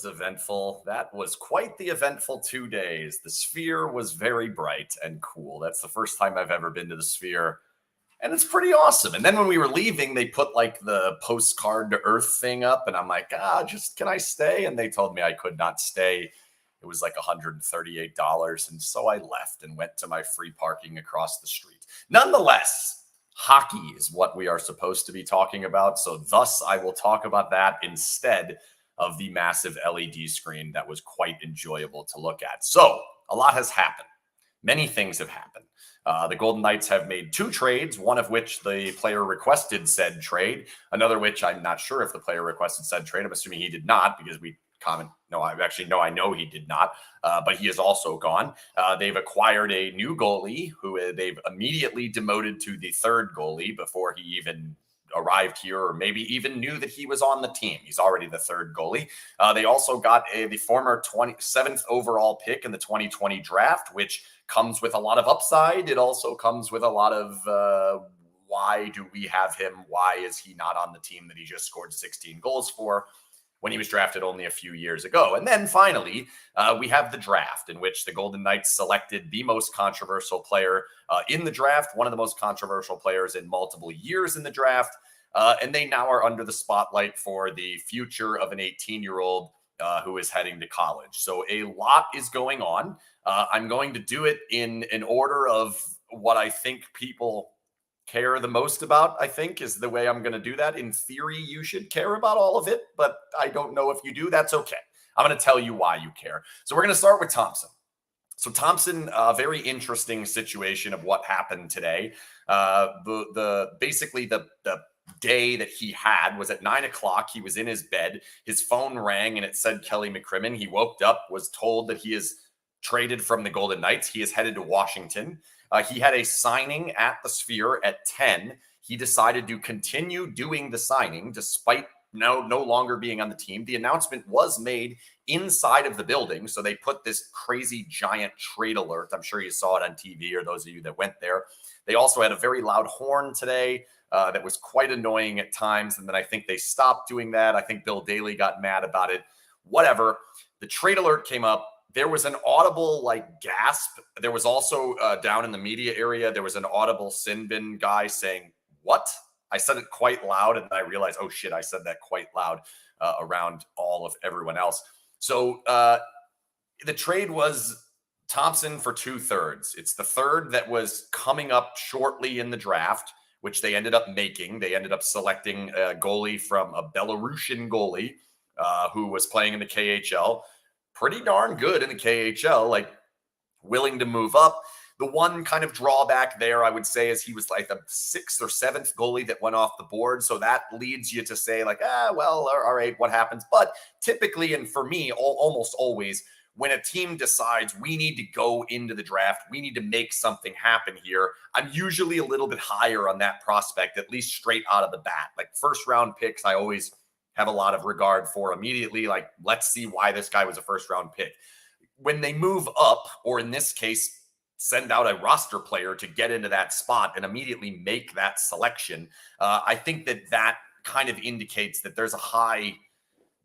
was eventful. That was quite the eventful 2 days. The Sphere was very bright and cool. That's the first time I've ever been to the Sphere, and it's pretty awesome. And then when we were leaving, they put like the postcard to Earth thing up, and I'm like, just can I stay? And they told me I could not stay. It was like $138, and so I left and went to my free parking across the street. Nonetheless, hockey is what we are supposed to be talking about, so thus I will talk about that instead of the massive LED screen that was quite enjoyable to look at. So a lot has happened. Many things have happened. The Golden Knights have made 2 trades, one of which the player requested said trade, another which I'm not sure if the player requested said trade. I'm assuming he did not because we comment. No, I know he did not, but he is also gone. They've acquired a new goalie who they've immediately demoted to the 3rd goalie before he even arrived here or maybe even knew that he was on the team. He's already the 3rd goalie. They also got the former 27th overall pick in the 2020 draft, which comes with a lot of upside. It also comes with a lot of why do we have him? Why is he not on the team that he just scored 16 goals for when he was drafted only a few years ago? And then finally, we have the draft in which the Golden Knights selected the most controversial player in the draft, one of the most controversial players in multiple years in the draft. And they now are under the spotlight for the future of an 18-year-old who is heading to college. So a lot is going on. I'm going to do it in an order of what I think people care the most about, I think, is the way I'm going to do that. In theory, you should care about all of it, but I don't know if you do. That's okay. I'm going to tell you why you care. So we're going to start with Thompson. So Thompson, a very interesting situation of what happened today. Basically the day that he had was at 9:00. He was in his bed. His phone rang and it said Kelly McCrimmon. He woke up, was told that he is traded from the Golden Knights. He is headed to Washington. He had a signing at the Sphere at 10. He decided to continue doing the signing despite no longer being on the team. The announcement was made inside of the building, so they put this crazy giant trade alert. I'm sure you saw it on TV, or those of you that went there. They also had a very loud horn today that was quite annoying at times, and then I think they stopped doing that. I think Bill Daly got mad about it. Whatever. The trade alert came up. There was an audible gasp. There was also down in the media area, there was an audible SinBin guy saying, "What?" I said it quite loud, and I realized, oh shit, I said that quite loud around all of everyone else. So the trade was Thompson for 2/3. It's the 3rd that was coming up shortly in the draft, which they ended up making. They ended up selecting a goalie from a Belarusian goalie who was playing in the KHL. Pretty darn good in the KHL, willing to move up. The one kind of drawback there, I would say, is he was like the 6th or 7th goalie that went off the board. So that leads you to say well, all right, what happens? But typically, and for me, almost always, when a team decides we need to go into the draft, we need to make something happen here, I'm usually a little bit higher on that prospect, at least straight out of the bat. Like 1st-round picks, I always have a lot of regard for immediately. Let's see why this guy was a 1st-round pick. When they move up, or in this case, send out a roster player to get into that spot and immediately make that selection, I think that kind of indicates that there's a high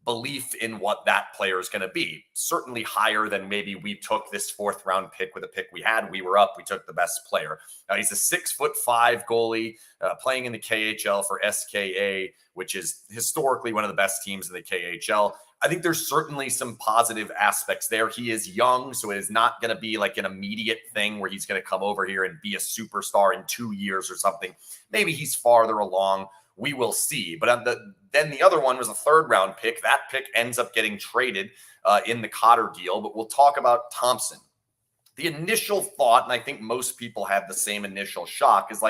belief in what that player is going to be. Certainly higher than maybe we took this 4th-round pick with a pick we had. We were up. We took the best player. He's a 6'5" goalie playing in the KHL for SKA, which is historically one of the best teams in the KHL. I think there's certainly some positive aspects there. He is young, so it is not going to be like an immediate thing where he's going to come over here and be a superstar in 2 years or something. Maybe he's farther along. We will see. But then the other one was a 3rd-round pick. That pick ends up getting traded in the Cotter deal. But we'll talk about Thompson. The initial thought, and I think most people have the same initial shock, is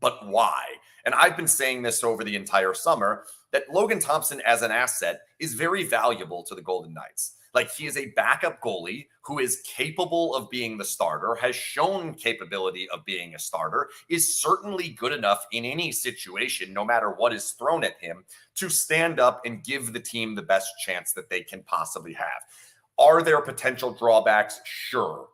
but why? And I've been saying this over the entire summer, that Logan Thompson as an asset is very valuable to the Golden Knights. He is a backup goalie who is capable of being the starter, has shown capability of being a starter, is certainly good enough in any situation, no matter what is thrown at him, to stand up and give the team the best chance that they can possibly have. Are there potential drawbacks? Sure.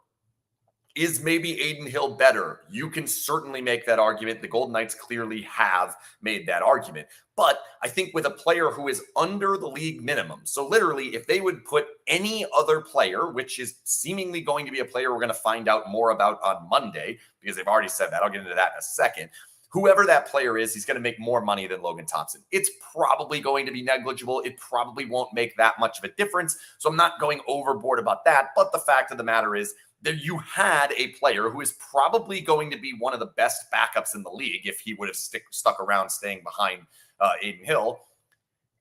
Is maybe Aiden Hill better? You can certainly make that argument. The Golden Knights clearly have made that argument. But I think with a player who is under the league minimum, so literally if they would put any other player, which is seemingly going to be a player we're going to find out more about on Monday, because they've already said that. I'll get into that in a second. Whoever that player is, he's going to make more money than Logan Thompson. It's probably going to be negligible. It probably won't make that much of a difference. So I'm not going overboard about that. But the fact of the matter is, that you had a player who is probably going to be one of the best backups in the league if he would have stuck around staying behind Aiden Hill.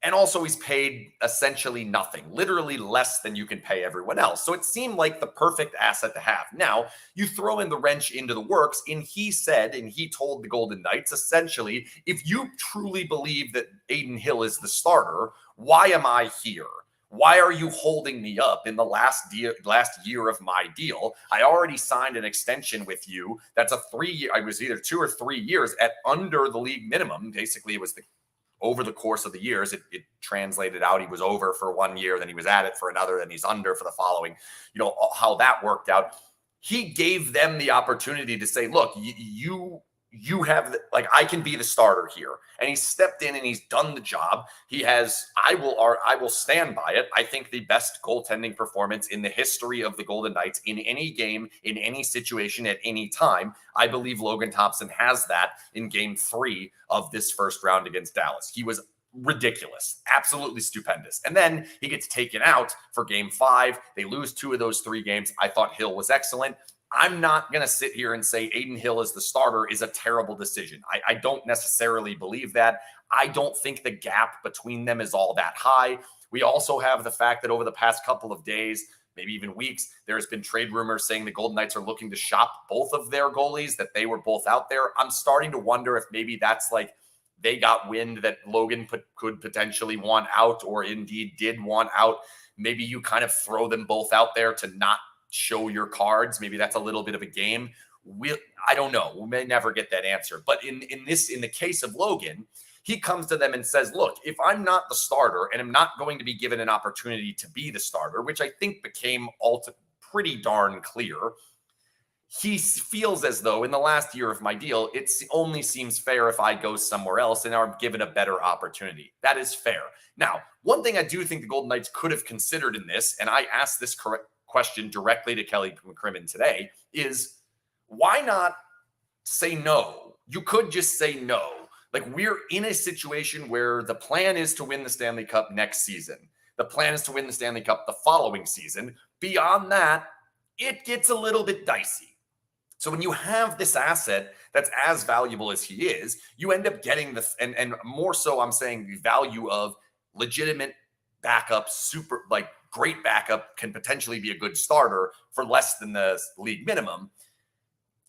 And also he's paid essentially nothing, literally less than you can pay everyone else. So it seemed like the perfect asset to have. Now, you throw in the wrench into the works, and he said, and he told the Golden Knights, essentially, if you truly believe that Aiden Hill is the starter, why am I here? Why are you holding me up in the last year of my deal? I already signed an extension with you. That's a 3-year. I was either 2 or 3 years at under the league minimum. Basically, it was over the course of the years. It translated out. He was over for 1 year, then he was at it for another, then he's under for the following. You know how that worked out. He gave them the opportunity to say, look, you have, like, I can be the starter here. And he stepped in and he's done the job. He has, I will stand by it, I think the best goaltending performance in the history of the Golden Knights in any game, in any situation, at any time. I believe Logan Thompson has that in game 3 of this first round against Dallas. He was ridiculous, absolutely stupendous. And then he gets taken out for game 5. They lose 2 of those 3 games. I thought Hill was excellent. I'm not going to sit here and say Aiden Hill as the starter is a terrible decision. I don't necessarily believe that. I don't think the gap between them is all that high. We also have the fact that over the past couple of days, maybe even weeks, there's been trade rumors saying the Golden Knights are looking to shop both of their goalies, that they were both out there. I'm starting to wonder if maybe that's like they got wind that Logan could potentially want out, or indeed did want out. Maybe you kind of throw them both out there to not show your cards. Maybe that's a little bit of a game. I don't know. We may never get that answer. But in the case of Logan, he comes to them and says, look, if I'm not the starter and I'm not going to be given an opportunity to be the starter, which I think became pretty darn clear, he feels as though in the last year of my deal, it only seems fair if I go somewhere else and are given a better opportunity. That is fair. Now, one thing I do think the Golden Knights could have considered in this, and I asked this question directly to Kelly McCrimmon today, is why not say no? You could just say no. Like, we're in a situation where the plan is to win the Stanley Cup next season. The plan is to win the Stanley Cup the following season. Beyond that, it gets a little bit dicey. So when you have this asset that's as valuable as he is, you end up getting and more so I'm saying the value of legitimate backup, super, like, great backup can potentially be a good starter for less than the league minimum.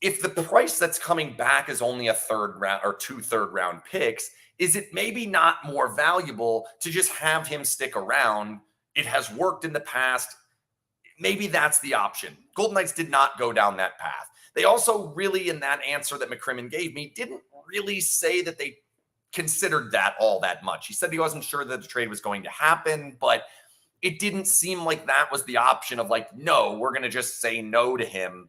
If the price that's coming back is only a 3rd round or 2 third-round picks, is it maybe not more valuable to just have him stick around? It has worked in the past. Maybe that's the option. Golden Knights did not go down that path. They also really, in that answer that McCrimmon gave me, didn't really say that they considered that all that much. He said he wasn't sure that the trade was going to happen, but it didn't seem like that was the option of like, no, we're going to just say no to him.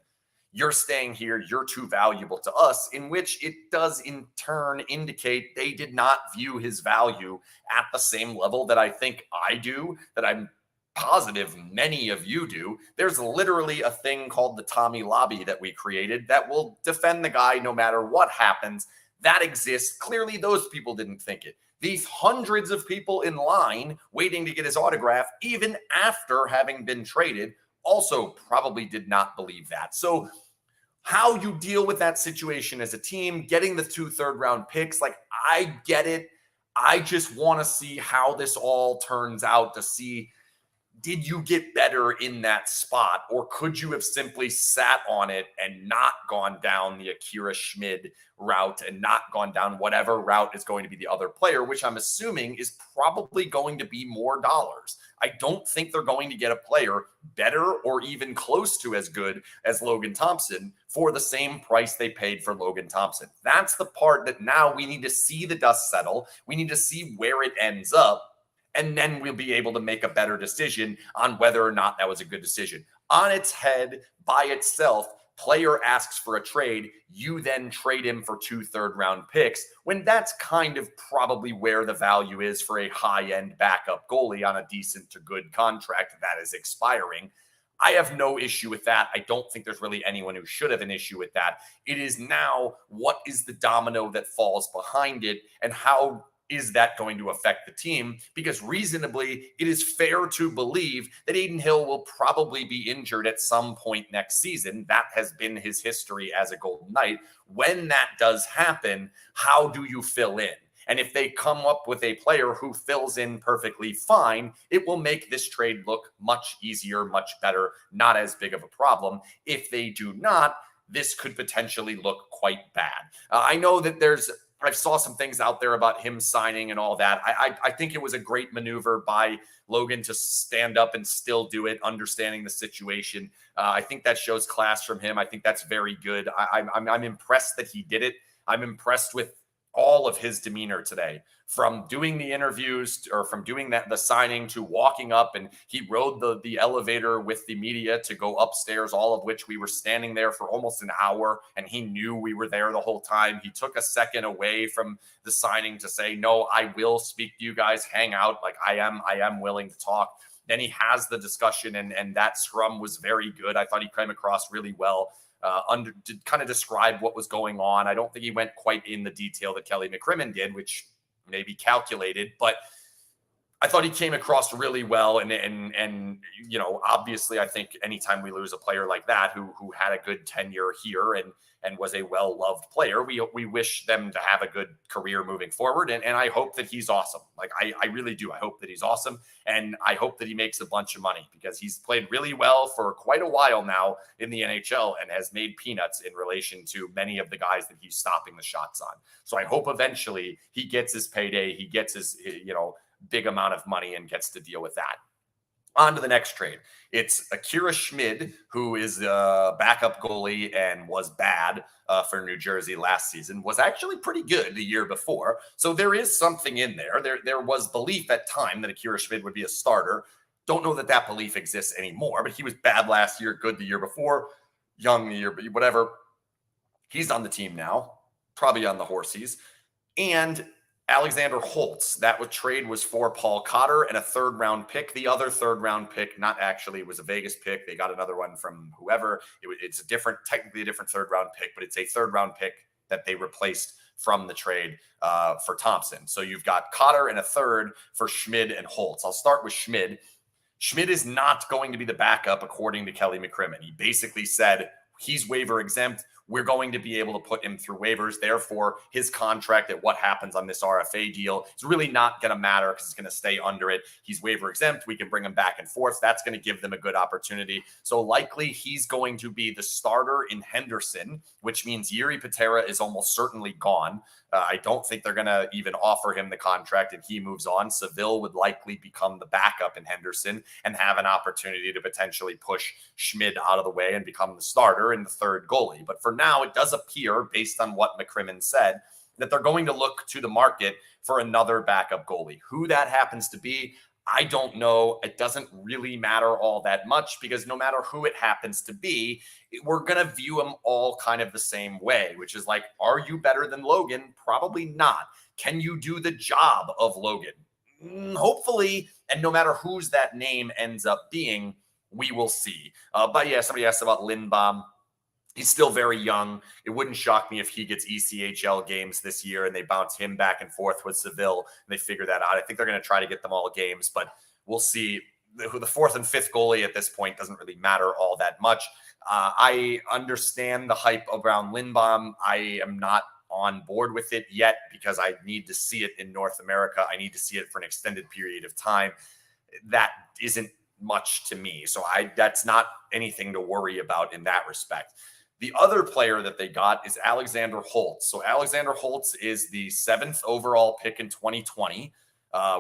You're staying here. You're too valuable to us, in which it does in turn indicate they did not view his value at the same level that I think I do, that I'm positive many of you do. There's literally a thing called the Tommy Lobby that we created that will defend the guy no matter what happens. That exists. Clearly, those people didn't think it. These hundreds of people in line waiting to get his autograph, even after having been traded, also probably did not believe that. So how you deal with that situation as a team, getting the 2 third-round picks, like, I get it. I just want to see how this all turns out, to see, did you get better in that spot, or could you have simply sat on it and not gone down the Akira Schmid route and not gone down whatever route is going to be the other player, which I'm assuming is probably going to be more dollars. I don't think they're going to get a player better or even close to as good as Logan Thompson for the same price they paid for Logan Thompson. That's the part that now we need to see the dust settle. We need to see where it ends up. And then we'll be able to make a better decision on whether or not that was a good decision. On its head, by itself, player asks for a trade, you then trade him for 2 third-round picks, when that's kind of probably where the value is for a high-end backup goalie on a decent to good contract that is expiring. I have no issue with that. I don't think there's really anyone who should have an issue with that. It is now, what is the domino that falls behind it, and how is that going to affect the team? Because reasonably, it is fair to believe that Adin Hill will probably be injured at some point next season. That has been his history as a Golden Knight. When that does happen, how do you fill in? And if they come up with a player who fills in perfectly fine, it will make this trade look much easier, much better, not as big of a problem. If they do not, this could potentially look quite bad. I know that I saw some things out there about him signing and all that. I think it was a great maneuver by Logan to stand up and still do it, understanding the situation. I think that shows class from him. I think that's very good. I'm impressed that he did it. I'm impressed with all of his demeanor today, from doing the interviews or from doing the signing to walking up, and he rode the elevator with the media to go upstairs, all of which we were standing there for almost an hour, and he knew we were there the whole time. He took a second away from the signing to say, no, I will speak to you guys, hang out. Like I am willing to talk. Then he has the discussion, and that scrum was very good. I thought he came across really well. To kind of describe what was going on. I don't think he went quite in the detail that Kelly McCrimmon did, which may be calculated, but I thought he came across really well. And you know, obviously, I think anytime we lose a player like that who had a good tenure here and was a well-loved player, we wish them to have a good career moving forward. And I hope that he's awesome. Like, I really do. I hope that he's awesome. And I hope that he makes a bunch of money, because he's played really well for quite a while now in the NHL and has made peanuts in relation to many of the guys that he's stopping the shots on. So I hope eventually he gets his payday, he gets his, big amount of money and gets to deal with that. On to the next trade. It's Akira Schmid, who is a backup goalie and was bad for New Jersey last season, was actually pretty good the year before. So there is something in there. There was belief at time that Akira Schmid would be a starter. Don't know that belief exists anymore, but he was bad last year, good the year before, young the year, but whatever. He's on the team now, probably on the horsies. And Alexander Holtz, trade was for Paul Cotter and a third-round pick. The other third-round pick, not actually, was a Vegas pick. They got another one from whoever. It's technically a different third-round pick, but it's a third-round pick that they replaced from the trade for Thompson. So you've got Cotter and a third for Schmid and Holtz. I'll start with Schmid. Schmid is not going to be the backup, according to Kelly McCrimmon. He basically said he's waiver exempt. We're going to be able to put him through waivers. Therefore, his contract at what happens on this RFA deal is really not going to matter, because it's going to stay under it. He's waiver exempt. We can bring him back and forth. That's going to give them a good opportunity. So likely he's going to be the starter in Henderson, which means Jiri Patera is almost certainly gone. I don't think they're going to even offer him the contract and he moves on. Seville would likely become the backup in Henderson and have an opportunity to potentially push Schmid out of the way and become the starter and the third goalie. But for now, it does appear, based on what McCrimmon said, that they're going to look to the market for another backup goalie. Who that happens to be, I don't know. It doesn't really matter all that much, because no matter who it happens to be, we're going to view them all kind of the same way, which is like, are you better than Logan? Probably not. Can you do the job of Logan? Hopefully. And no matter whose that name ends up being, we will see. But yeah, somebody asked about Lindbaum. He's still very young. It wouldn't shock me if he gets ECHL games this year and they bounce him back and forth with Seville and they figure that out. I think they're going to try to get them all games, but we'll see. The fourth and fifth goalie at this point doesn't really matter all that much. I understand the hype around Lindbaum. I am not on board with it yet, because I need to see it in North America. I need to see it for an extended period of time. That isn't much to me. So that's not anything to worry about in that respect. The other player that they got is Alexander Holtz. So Alexander Holtz is the 7th overall pick in 2020,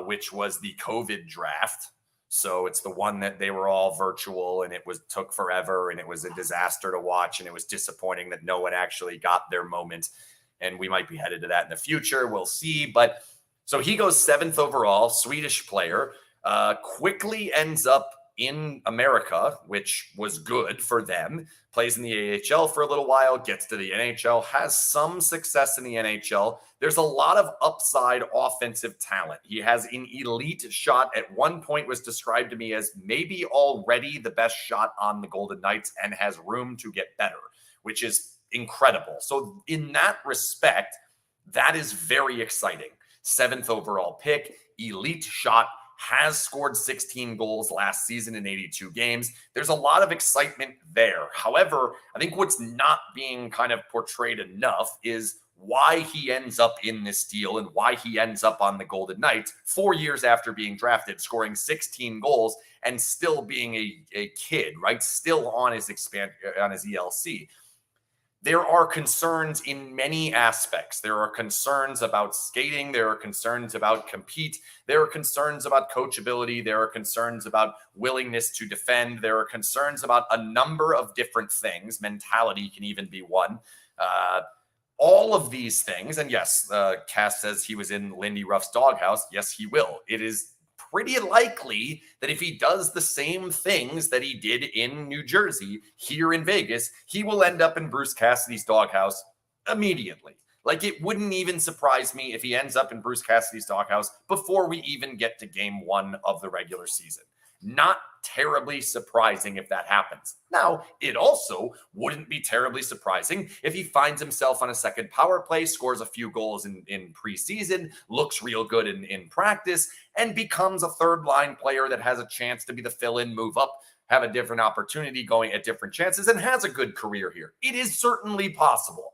which was the COVID draft. So it's the one that they were all virtual and it took forever and it was a disaster to watch, and it was disappointing that no one actually got their moment. And we might be headed to that in the future. We'll see. But so he goes 7th overall, Swedish player, quickly ends up in America, which was good for them, plays in the AHL for a little while, gets to the NHL, has some success in the NHL. There's a lot of upside offensive talent. He has an elite shot. At one point was described to me as maybe already the best shot on the Golden Knights and has room to get better, which is incredible. So in that respect, that is very exciting. 7th overall pick, elite shot, has scored 16 goals last season in 82 games. There's a lot of excitement there. However, I think what's not being kind of portrayed enough is why he ends up in this deal and why he ends up on the Golden Knights 4 years after being drafted, scoring 16 goals and still being a kid, right? Still on his ELC. There are concerns in many aspects. There are concerns about skating. There are concerns about compete. There are concerns about coachability. There are concerns about willingness to defend. There are concerns about a number of different things. Mentality can even be one. All of these things. And yes, Cass says he was in Lindy Ruff's doghouse. Yes, he will. It is pretty likely that if he does the same things that he did in New Jersey here in Vegas, he will end up in Bruce Cassidy's doghouse immediately. Like, it wouldn't even surprise me if he ends up in Bruce Cassidy's doghouse before we even get to game 1 of the regular season. Not terribly surprising if that happens. Now, it also wouldn't be terribly surprising if he finds himself on a second power play, scores a few goals in preseason, looks real good in practice, and becomes a third-line player that has a chance to be the fill-in, move up, have a different opportunity, going at different chances, and has a good career here. It is certainly possible.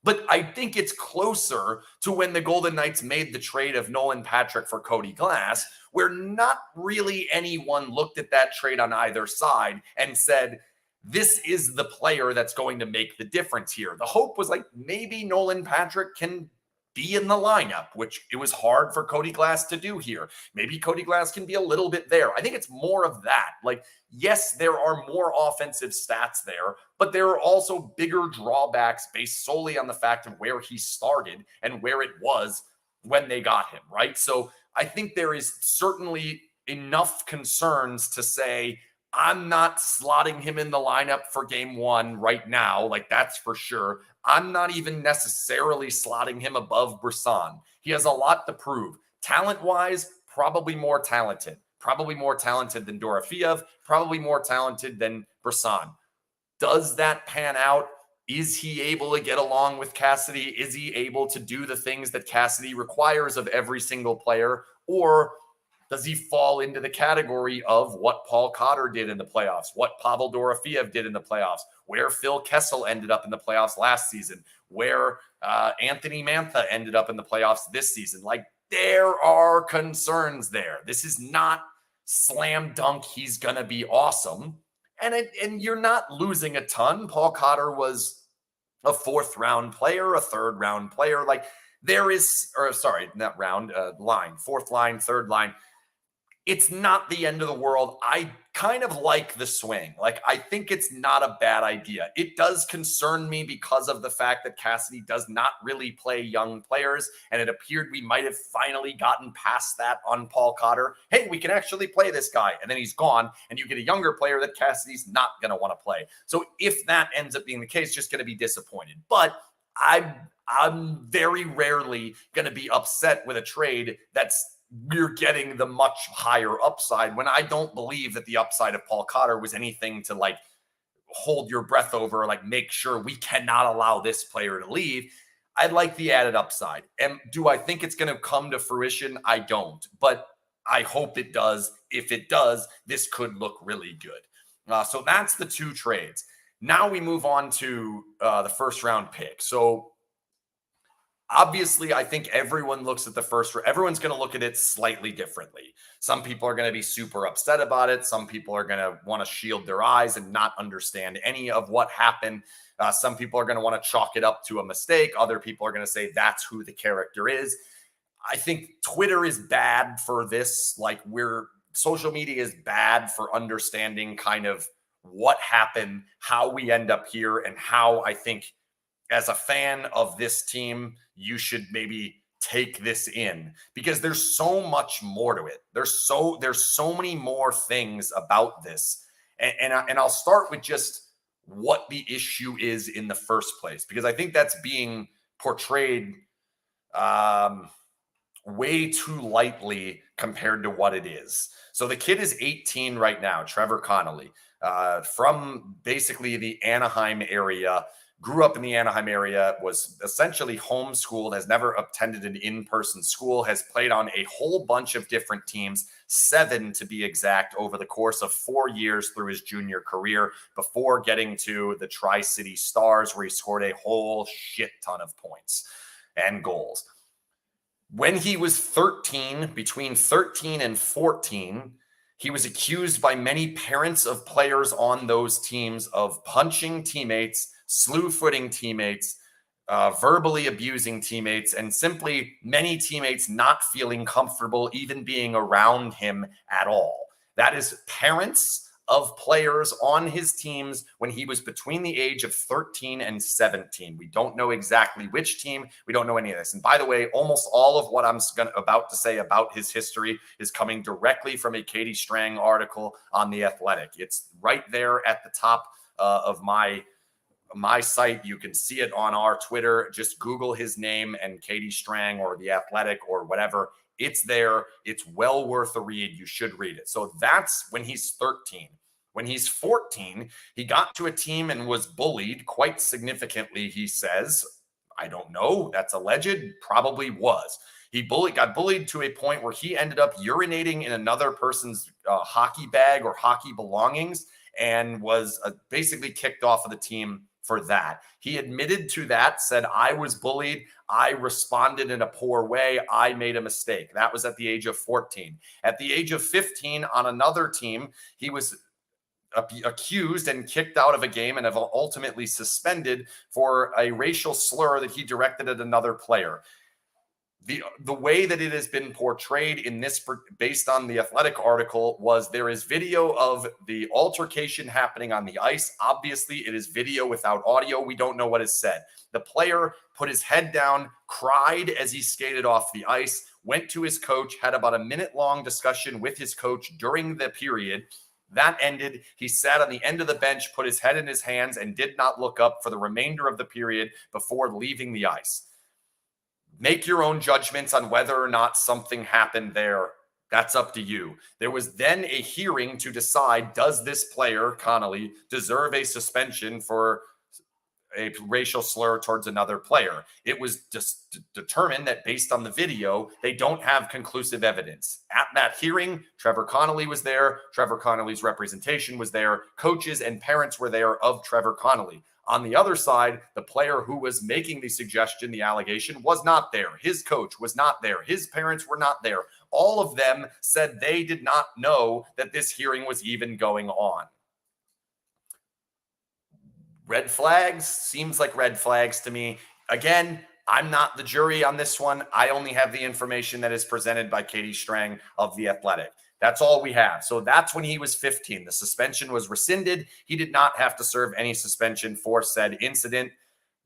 But I think it's closer to when the Golden Knights made the trade of Nolan Patrick for Cody Glass, where not really anyone looked at that trade on either side and said, this is the player that's going to make the difference here. The hope was like, maybe Nolan Patrick can be in the lineup, which it was hard for Cody Glass to do here. Maybe Cody Glass can be a little bit there. I think it's more of that. Like, yes, there are more offensive stats there, but there are also bigger drawbacks based solely on the fact of where he started and where it was when they got him, right? So I think there is certainly enough concerns to say, I'm not slotting him in the lineup for game 1 right now. Like, that's for sure. I'm not even necessarily slotting him above Brisson. He has a lot to prove. Talent-wise, probably more talented. Probably more talented than Dorofeev. Probably more talented than Brisson. Does that pan out? Is he able to get along with Cassidy? Is he able to do the things that Cassidy requires of every single player? Or does he fall into the category of what Paul Cotter did in the playoffs, what Pavel Dorofeev did in the playoffs, where Phil Kessel ended up in the playoffs last season, where Anthony Mantha ended up in the playoffs this season? Like, there are concerns there. This is not slam dunk, he's going to be awesome. And you're not losing a ton. Paul Cotter was a 4th round player, a 3rd round player. Like, there is, or sorry, not round, line, 4th line, 3rd line. It's not the end of the world. I kind of like the swing. Like, I think it's not a bad idea. It does concern me because of the fact that Cassidy does not really play young players, and it appeared we might have finally gotten past that on Paul Cotter. Hey, we can actually play this guy, and then he's gone, and you get a younger player that Cassidy's not going to want to play. So if that ends up being the case, just going to be disappointed. But I'm very rarely going to be upset with a trade that's we're getting the much higher upside, when I don't believe that the upside of Paul Cotter was anything to like hold your breath over, like make sure we cannot allow this player to leave. I like the added upside. And do I think it's going to come to fruition? I don't, but I hope it does. If it does, this could look really good. So that's the 2 trades. Now we move on to the 1st round pick. So obviously, I think everyone looks at the first. Everyone's going to look at it slightly differently. Some people are going to be super upset about it. Some people are going to want to shield their eyes and not understand any of what happened. Some people are going to want to chalk it up to a mistake. Other people are going to say that's who the character is. I think Twitter is bad for this. Like, social media is bad for understanding kind of what happened, how we end up here, and how I think as a fan of this team, you should maybe take this in, because there's so much more to it. There's so many more things about this. And I'll start with just what the issue is in the first place, because I think that's being portrayed way too lightly compared to what it is. So the kid is 18 right now, Trevor Connelly, from basically the Anaheim area, grew up in the Anaheim area, was essentially homeschooled, has never attended an in-person school, has played on a whole bunch of different teams, 7 to be exact, over the course of 4 years through his junior career, before getting to the Tri-City Stars, where he scored a whole shit ton of points and goals. When he was 13, between 13 and 14, he was accused by many parents of players on those teams of punching teammates, slew-footing teammates, verbally abusing teammates, and simply many teammates not feeling comfortable even being around him at all. That is parents of players on his teams when he was between the age of 13 and 17. We don't know exactly which team. We don't know any of this. And by the way, almost all of what I'm about to say about his history is coming directly from a Katie Strang article on The Athletic. It's right there at the top of my site. You can see it on our Twitter. Just Google his name and Katie Strang or The Athletic or whatever. It's there. It's well worth a read. You should read it. So that's when he's 13. When he's 14, he got to a team and was bullied quite significantly, he says. I don't know. That's alleged. Probably was. He got bullied to a point where he ended up urinating in another person's hockey bag or hockey belongings, and was basically kicked off of the team for that. He admitted to that, said, I was bullied. I responded in a poor way. I made a mistake. That was at the age of 14. At the age of 15, on another team, he was accused and kicked out of a game and have ultimately suspended for a racial slur that he directed at another player. The way that it has been portrayed in this, based on the Athletic article, was there is video of the altercation happening on the ice. Obviously, it is video without audio. We don't know what is said. The player put his head down, cried as he skated off the ice, went to his coach, had about a minute-long discussion with his coach during the period. That ended. He sat on the end of the bench, put his head in his hands, and did not look up for the remainder of the period before leaving the ice. Make your own judgments on whether or not something happened there. That's up to you. There was then a hearing to decide, does this player, Connelly, deserve a suspension for a racial slur towards another player? It was just determined that based on the video, they don't have conclusive evidence. At that hearing, Trevor Connelly was there. Trevor Connelly's representation was there. Coaches and parents were there of Trevor Connelly. On the other side, the player who was making the suggestion, the allegation, was not there. His coach was not there. His parents were not there. All of them said they did not know that this hearing was even going on. Red flags? Seems like red flags to me. Again, I'm not the jury on this one. I only have the information that is presented by Katie Strang of The Athletic. That's all we have. So that's when he was 15. The suspension was rescinded. He did not have to serve any suspension for said incident.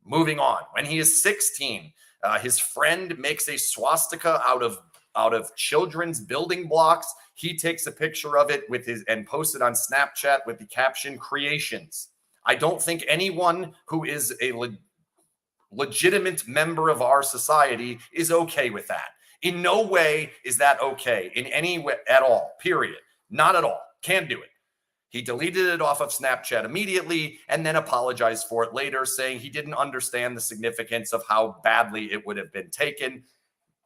Moving on. When he is 16, his friend makes a swastika out of children's building blocks. He takes a picture of it and posts it on Snapchat with the caption, "Creations." I don't think anyone who is a legitimate member of our society is okay with that. In no way is that okay in any way at all, period. Not at all. Can't do it. He deleted it off of Snapchat immediately and then apologized for it later, saying he didn't understand the significance of how badly it would have been taken.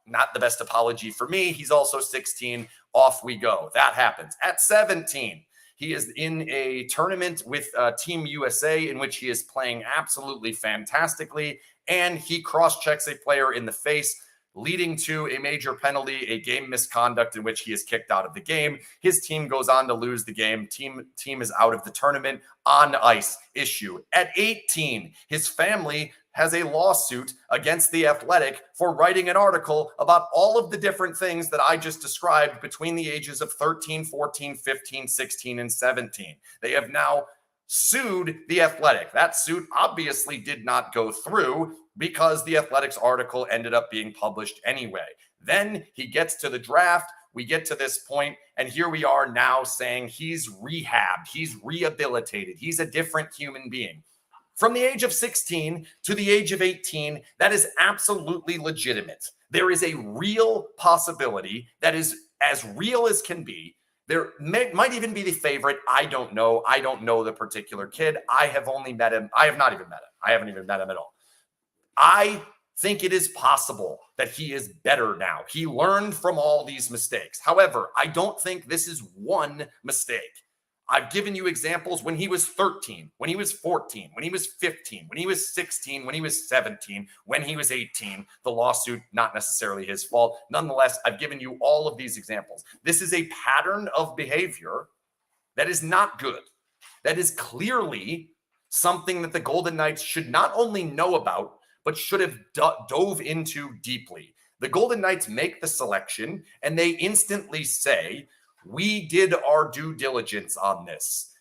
Not the best apology for me. He's also 16. Off we go. That happens. At 17, he is in a tournament with Team USA in which he is playing absolutely fantastically, and he cross-checks a player in the face, leading to a major penalty, a game misconduct in which he is kicked out of the game. His team goes on to lose the game. Team is out of the tournament. On ice issue. At 18, his family has a lawsuit against The Athletic for writing an article about all of the different things that I just described between the ages of 13, 14, 15, 16, and 17. They have now sued The Athletic. That suit obviously did not go through because The Athletic's article ended up being published anyway. Then he gets to the draft. We get to this point, and here we are now saying he's rehabbed, he's rehabilitated, he's a different human being. From the age of 16 to the age of 18, that is absolutely legitimate. There is a real possibility that is as real as can be. There might even be the favorite. I don't know. I don't know the particular kid. I have only met him. I have not even met him. I haven't even met him at all. I think it is possible that he is better now. He learned from all these mistakes. However, I don't think this is one mistake. I've given you examples when he was 13, when he was 14, when he was 15, when he was 16, when he was 17, when he was 18. The lawsuit, not necessarily his fault. Nonetheless, I've given you all of these examples. This is a pattern of behavior that is not good. That is clearly something that the Golden Knights should not only know about, but should have dove into deeply. The Golden Knights make the selection, and they instantly say, we did our due diligence on this.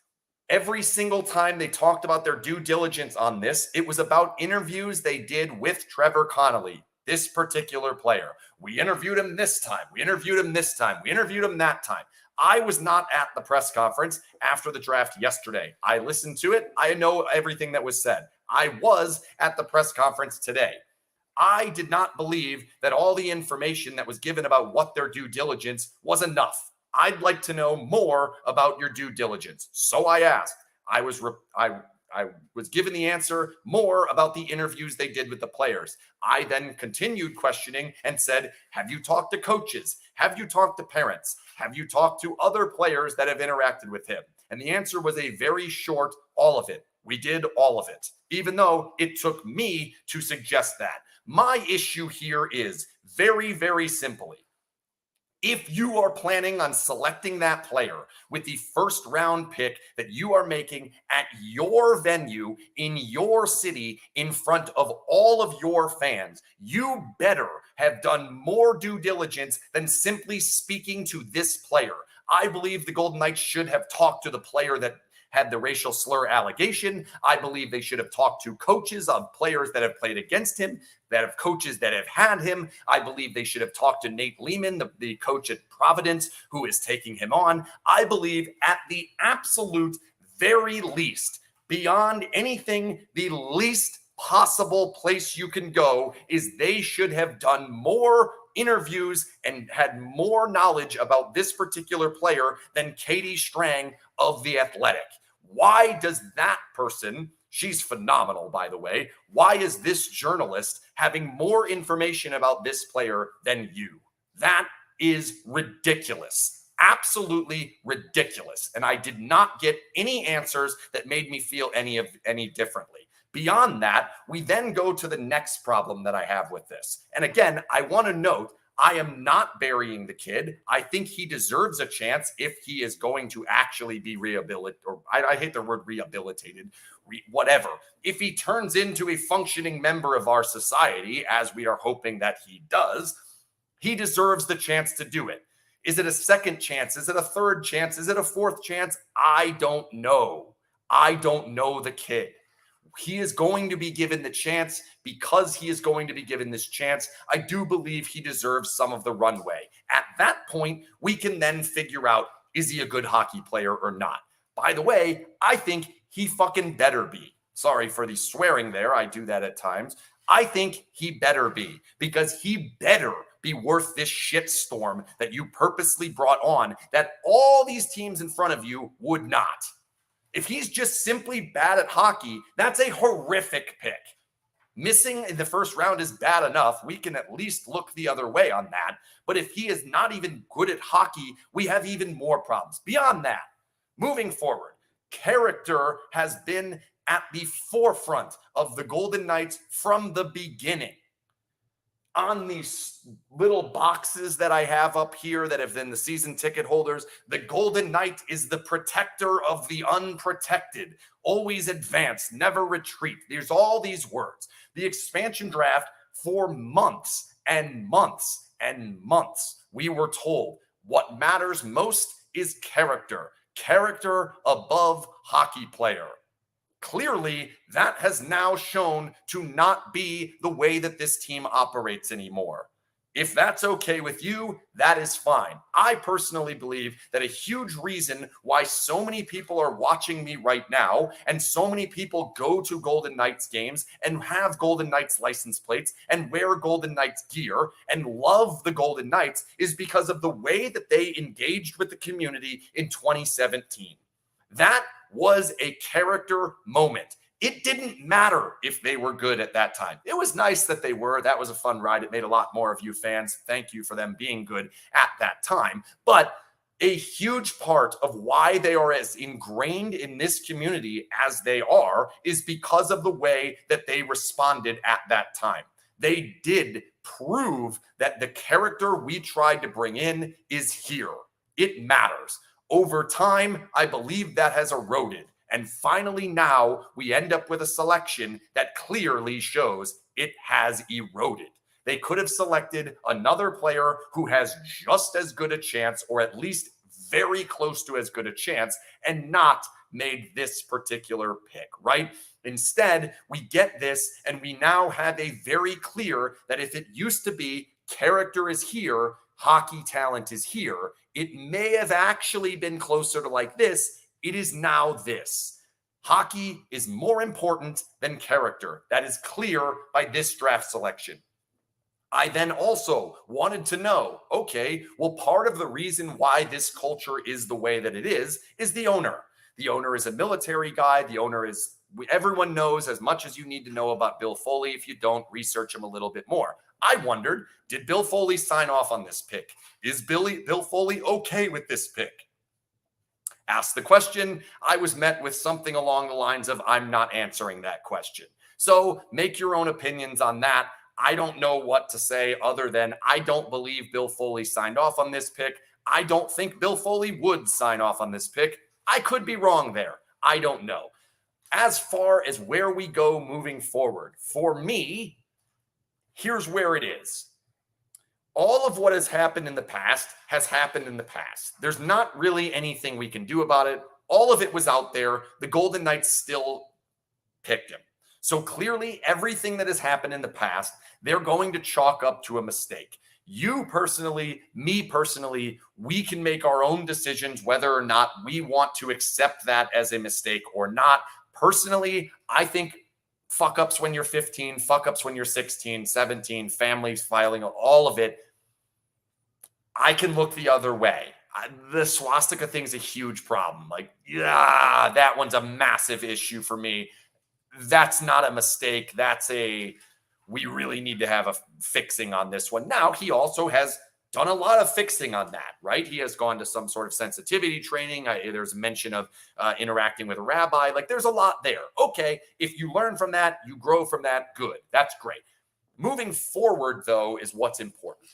Every single time they talked about their due diligence on this, it was about interviews they did with Trevor Connelly, this particular player. We interviewed him this time. We interviewed him this time. We interviewed him that time. I was not at the press conference after the draft yesterday. I listened to it. I know everything that was said. I was at the press conference today. I did not believe that all the information that was given about what their due diligence was enough. I'd like to know more about your due diligence. So I asked. I was given the answer more about the interviews they did with the players. I then continued questioning and said, have you talked to coaches? Have you talked to parents? Have you talked to other players that have interacted with him? And the answer was a very short, all of it. We did all of it, even though it took me to suggest that. My issue here is very, very simply, if you are planning on selecting that player with the first round pick that you are making at your venue in your city in front of all of your fans, you better have done more due diligence than simply speaking to this player. I believe the Golden Knights should have talked to the player that had the racial slur allegation. I believe they should have talked to coaches of players that have played against him, that have coaches that have had him. I believe they should have talked to Nate Lehman, the coach at Providence, who is taking him on. I believe at the absolute very least, beyond anything, the least possible place you can go is they should have done more interviews and had more knowledge about this particular player than Katie Strang of The Athletic. Why does that person, she's phenomenal, by the way, why is this journalist having more information about this player than you? That is ridiculous. Absolutely ridiculous. And I did not get any answers that made me feel any differently. Beyond that, we then go to the next problem that I have with this. And again, I want to note, I am not burying the kid. I think he deserves a chance if he is going to actually be rehabilitated, or I hate the word rehabilitated, whatever. If he turns into a functioning member of our society, as we are hoping that he does, he deserves the chance to do it. Is it a second chance? Is it a third chance? Is it a fourth chance? I don't know. I don't know the kid. He is going to be given the chance. Because he is going to be given this chance, I do believe he deserves some of the runway. At that point, we can then figure out, is he a good hockey player or not? By the way, I think he fucking better be. Sorry for the swearing there. I do that at times. I think he better be, because he better be worth this shitstorm that you purposely brought on that all these teams in front of you would not. If he's just simply bad at hockey, that's a horrific pick. Missing in the first round is bad enough. We can at least look the other way on that. But if he is not even good at hockey, we have even more problems. Beyond that, moving forward, character has been at the forefront of the Golden Knights from the beginning. On these little boxes that I have up here that have been the season ticket holders, the Golden Knight is the protector of the unprotected. Always advance, never retreat. There's all these words. The expansion draft, for months and months and months, we were told what matters most is character. Character above hockey player. Clearly, that has now shown to not be the way that this team operates anymore. If that's okay with you, that is fine. I personally believe that a huge reason why so many people are watching me right now and so many people go to Golden Knights games and have Golden Knights license plates and wear Golden Knights gear and love the Golden Knights is because of the way that they engaged with the community in 2017. That was a character moment. It didn't matter if they were good at that time. It was nice that they were. That was a fun ride. It made a lot more of you fans. Thank you for them being good at that time. But a huge part of why they are as ingrained in this community as they are is because of the way that they responded at that time. They did prove that the character we tried to bring in is here. It matters. Over time, I believe that has eroded. And finally, now we end up with a selection that clearly shows it has eroded. They could have selected another player who has just as good a chance, or at least very close to as good a chance, and not made this particular pick, right? Instead, we get this, and we now have a very clear that if it used to be character is here, hockey talent is here, it may have actually been closer to like this. It is now this. Hockey is more important than character. That is clear by this draft selection. I then also wanted to know, okay, well, part of the reason why this culture is the way that it is the owner. The owner is a military guy. The owner is, everyone knows as much as you need to know about Bill Foley. If you don't, research him a little bit more. I wondered, did Bill Foley sign off on this pick? Is Bill Foley okay with this pick? Asked the question, I was met with something along the lines of, I'm not answering that question. So make your own opinions on that. I don't know what to say other than I don't believe Bill Foley signed off on this pick. I don't think Bill Foley would sign off on this pick. I could be wrong there. I don't know. As far as where we go moving forward, for me, here's where it is. All of what has happened in the past has happened in the past. There's not really anything we can do about it. All of it was out there. The Golden Knights still picked him. So clearly, everything that has happened in the past, they're going to chalk up to a mistake. You personally, me personally, we can make our own decisions whether or not we want to accept that as a mistake or not. Personally, I think fuck-ups when you're 15, fuck-ups when you're 16, 17, families filing, all of it, I can look the other way. The swastika thing's a huge problem. Like, yeah, that one's a massive issue for me. That's not a mistake. We really need to have a fixing on this one. Now, he also has done a lot of fixing on that, right? He has gone to some sort of sensitivity training. There's mention of interacting with a rabbi. Like, there's a lot there. Okay, if you learn from that, you grow from that, good. That's great. Moving forward, though, is what's important.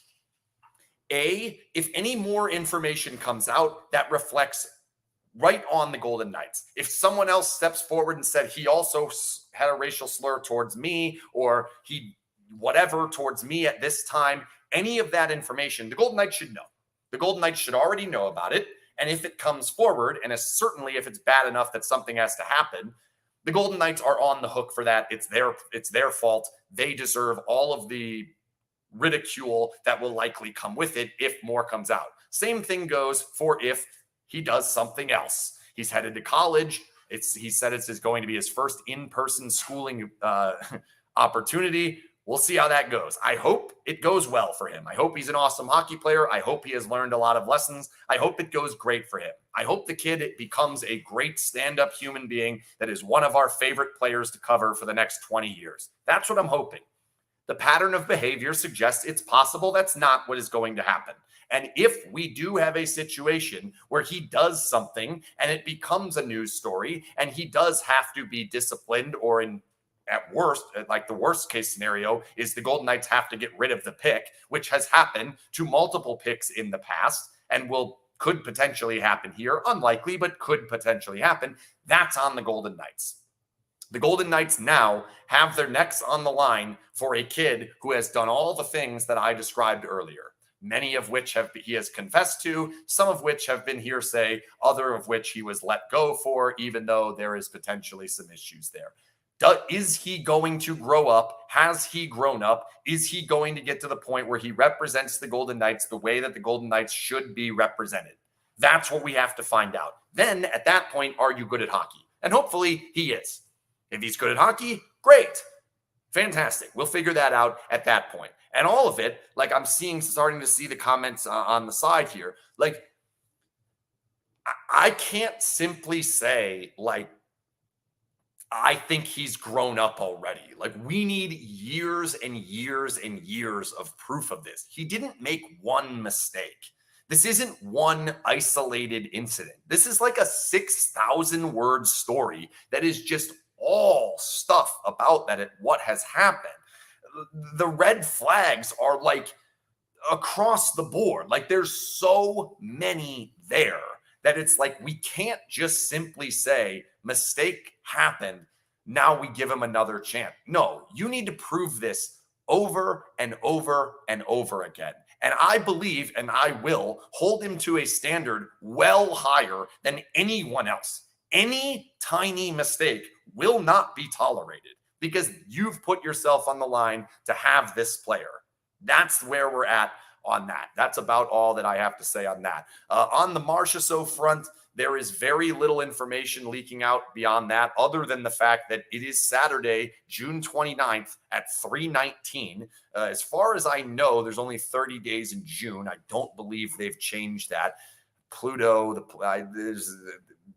If any more information comes out that reflects right on the Golden Knights, if someone else steps forward and said he also had a racial slur towards me, or he whatever towards me at this time, any of that information, the Golden Knights should know. The Golden Knights should already know about it. And if it comes forward, and certainly if it's bad enough that something has to happen, the Golden Knights are on the hook for that. It's their fault. They deserve all of the ridicule that will likely come with it if more comes out. Same thing goes for if he does something else. He's headed to college. He said it's going to be his first in-person schooling opportunity. We'll see how that goes. I hope it goes well for him. I hope he's an awesome hockey player. I hope he has learned a lot of lessons. I hope it goes great for him. I hope the kid becomes a great stand-up human being that is one of our favorite players to cover for the next 20 years. That's what I'm hoping. The pattern of behavior suggests it's possible that's not what is going to happen. And if we do have a situation where he does something and it becomes a news story and he does have to be disciplined, or at worst, like the worst case scenario is the Golden Knights have to get rid of the pick, which has happened to multiple picks in the past and could potentially happen here. Unlikely, but could potentially happen. That's on the Golden Knights. The Golden Knights now have their necks on the line for a kid who has done all the things that I described earlier. many of which he has confessed to, some of which have been hearsay, other of which he was let go for, even though there is potentially some issues there. Is he going to grow up? Has he grown up? Is he going to get to the point where he represents the Golden Knights the way that the Golden Knights should be represented? That's what we have to find out. Then at that point, are you good at hockey? And hopefully he is. If he's good at hockey, great. Fantastic. We'll figure that out at that point. And all of it, like I'm starting to see the comments on the side here. Like, I can't simply say, like, I think he's grown up already. Like, we need years and years and years of proof of this. He didn't make one mistake. This isn't one isolated incident. This is like a 6,000 word story that is just all stuff about that, what has happened. The red flags are like across the board. Like, there's so many there that it's like, we can't just simply say mistake happened, now we give him another chance. No, you need to prove this over and over and over again. And I believe, and I will hold him to a standard well higher than anyone else. Any tiny mistake will not be tolerated because you've put yourself on the line to have this player. That's where we're at on that. That's about all that I have to say on that. On the Marchessault front, there is very little information leaking out beyond that, other than the fact that it is Saturday, June 29th at 3:19. As far as I know, there's only 30 days in June. I don't believe they've changed that. Pluto, there's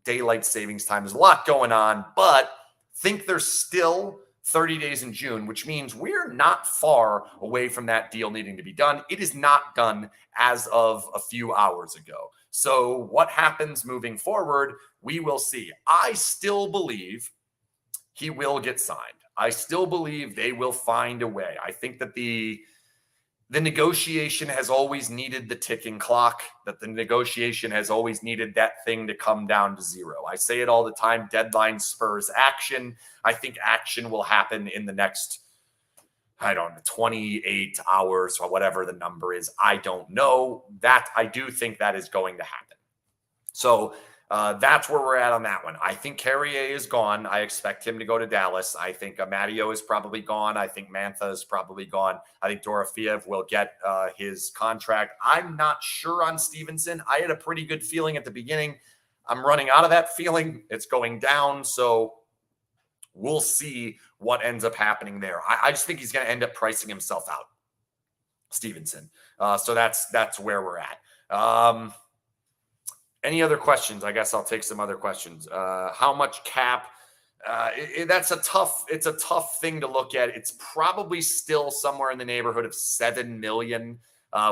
daylight savings time. There's a lot going on, but think there's still 30 days in June, which means we're not far away from that deal needing to be done. It is not done as of a few hours ago. So what happens moving forward, we will see. I still believe he will get signed. I still believe they will find a way. I think that the negotiation has always needed the ticking clock, that the negotiation has always needed that thing to come down to zero. I say it all the time, deadline spurs action. I think action will happen in the next, 28 hours or whatever the number is. I don't know. That I do think that is going to happen. So that's where we're at on that one. I think Carrier is gone. I expect him to go to Dallas. I think Amadio is probably gone. I think Mantha is probably gone. I think Dorofeev will get his contract. I'm not sure on Stevenson. I had a pretty good feeling at the beginning. I'm running out of that feeling. It's going down. So we'll see what ends up happening there. I just think he's going to end up pricing himself out, Stevenson. So that's where we're at. Any other questions? I guess I'll take some other questions. How much cap? It's a tough thing to look at. It's probably still somewhere in the neighborhood of $7 million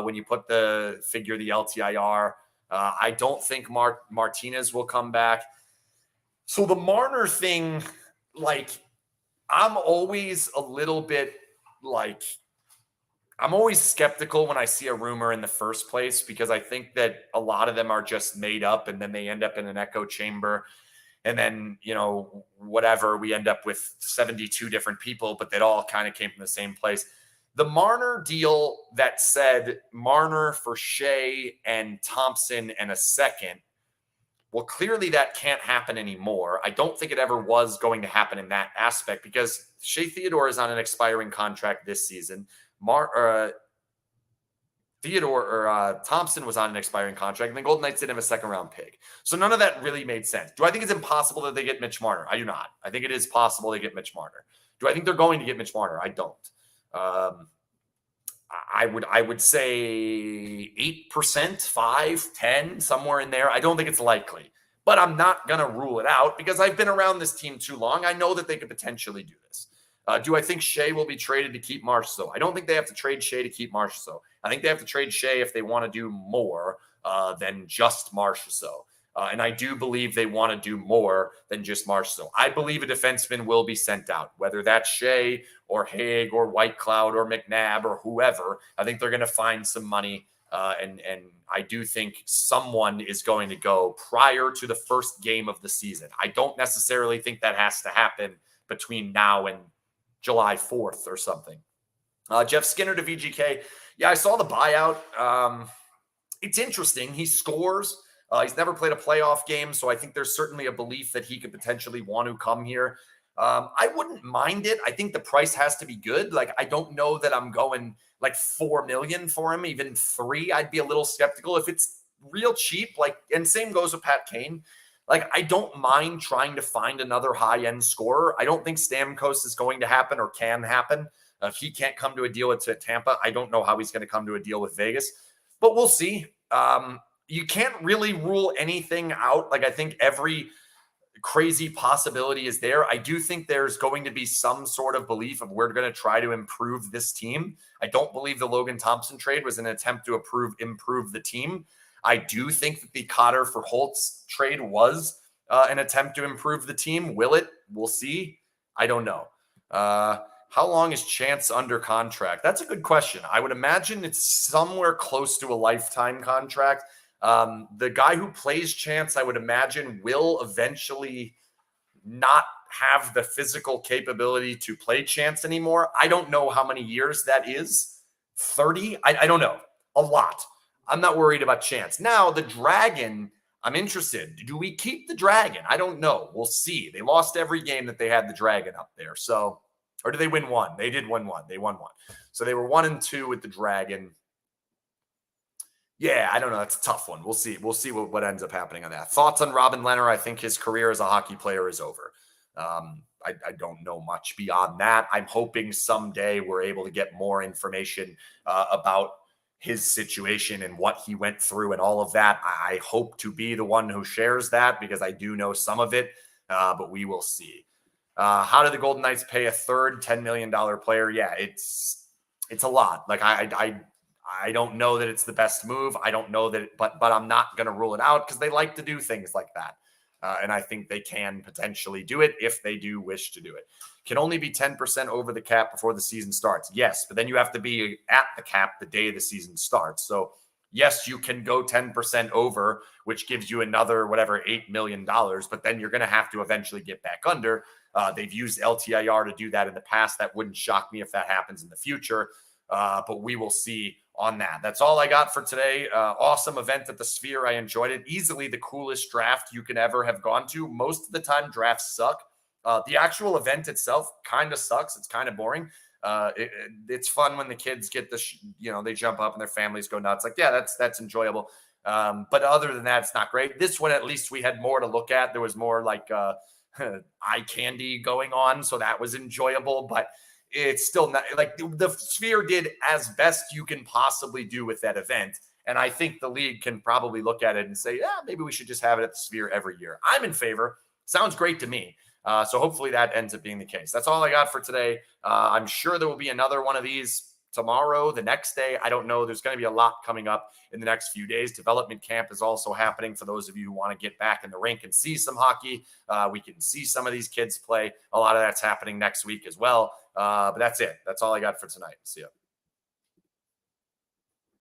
when you put the LTIR. I don't think Martinez will come back. So the Marner thing, like, I'm always a little bit like, I'm always skeptical when I see a rumor in the first place, because I think that a lot of them are just made up and then they end up in an echo chamber. And then, whatever, we end up with 72 different people, but that all kind of came from the same place. The Marner deal that said Marner for Shea and Thompson and a second, well, clearly that can't happen anymore. I don't think it ever was going to happen in that aspect, because Shea Theodore is on an expiring contract this season. Thompson was on an expiring contract, and the Golden Knights didn't have a second-round pick. So none of that really made sense. Do I think it's impossible that they get Mitch Marner? I do not. I think it is possible they get Mitch Marner. Do I think they're going to get Mitch Marner? I don't. I would say 8%, 5, 10, somewhere in there. I don't think it's likely, but I'm not going to rule it out because I've been around this team too long. I know that they could potentially do this. Do I think Shea will be traded to keep Marchessault? I don't think they have to trade Shea to keep Marchessault. I think they have to trade Shea if they want to do more than just Marchessault. And I do believe they want to do more than just Marchessault. I believe a defenseman will be sent out, whether that's Shea or Haig or Whitecloud or McNabb or whoever. I think they're going to find some money. And I do think someone is going to go prior to the first game of the season. I don't necessarily think that has to happen between now and July 4th or something. Jeff Skinner to VGK. Yeah, I saw the buyout. It's interesting. He scores. He's never played a playoff game, so I think there's certainly a belief that he could potentially want to come here. I wouldn't mind it. I think the price has to be good. Like, I don't know that I'm going like $4 million for him, even $3 million. I'd be a little skeptical. If it's real cheap, like, and same goes with Pat Kane. Like, I don't mind trying to find another high-end scorer. I don't think Stamkos is going to happen or can happen. If he can't come to a deal with Tampa, I don't know how he's going to come to a deal with Vegas. But we'll see. You can't really rule anything out. Like, I think every crazy possibility is there. I do think there's going to be some sort of belief of we're going to try to improve this team. I don't believe the Logan Thompson trade was an attempt to improve the team. I do think that the Cotter for Holtz trade was an attempt to improve the team. Will it? We'll see. I don't know. How long is Chance under contract? That's a good question. I would imagine it's somewhere close to a lifetime contract. The guy who plays Chance, I would imagine, will eventually not have the physical capability to play Chance anymore. I don't know how many years that is. 30? I don't know. A lot. I'm not worried about Chance. Now, the Dragon, I'm interested. Do we keep the Dragon? I don't know. We'll see. They lost every game that they had the Dragon up there. So, or did they win one? They did win one. They won one. So they were 1-2 with the Dragon. Yeah, I don't know. That's a tough one. We'll see. We'll see what ends up happening on that. Thoughts on Robin Lehner? I think his career as a hockey player is over. I don't know much beyond that. I'm hoping someday we're able to get more information about his situation and what he went through and all of that. I hope to be the one who shares that because I do know some of it, but we will see. How did the Golden Knights pay a third $10 million player? Yeah, it's a lot. Like I don't know that it's the best move. I don't know that, but I'm not going to rule it out because they like to do things like that. And I think they can potentially do it if they do wish to do it. Can only be 10% over the cap before the season starts. Yes, but then you have to be at the cap the day the season starts. So yes, you can go 10% over, which gives you another, $8 million, but then you're going to have to eventually get back under. They've used LTIR to do that in the past. That wouldn't shock me if that happens in the future, but we will see on that. That's all I got for today. Awesome event at the Sphere. I enjoyed it. Easily the coolest draft you can ever have gone to. Most of the time, drafts suck. The actual event itself kind of sucks. It's kind of boring. It's fun when the kids get they jump up and their families go nuts. Like, yeah, that's enjoyable. But other than that, it's not great. This one, at least we had more to look at. There was more like eye candy going on. So that was enjoyable, but it's still not like the Sphere did as best you can possibly do with that event. And I think the league can probably look at it and say, yeah, maybe we should just have it at the Sphere every year. I'm in favor. Sounds great to me. So hopefully that ends up being the case. That's all I got for today. I'm sure there will be another one of these tomorrow, the next day. I don't know. There's going to be a lot coming up in the next few days. Development camp is also happening for those of you who want to get back in the rink and see some hockey. We can see some of these kids play. A lot of that's happening next week as well. But that's it. That's all I got for tonight. See ya.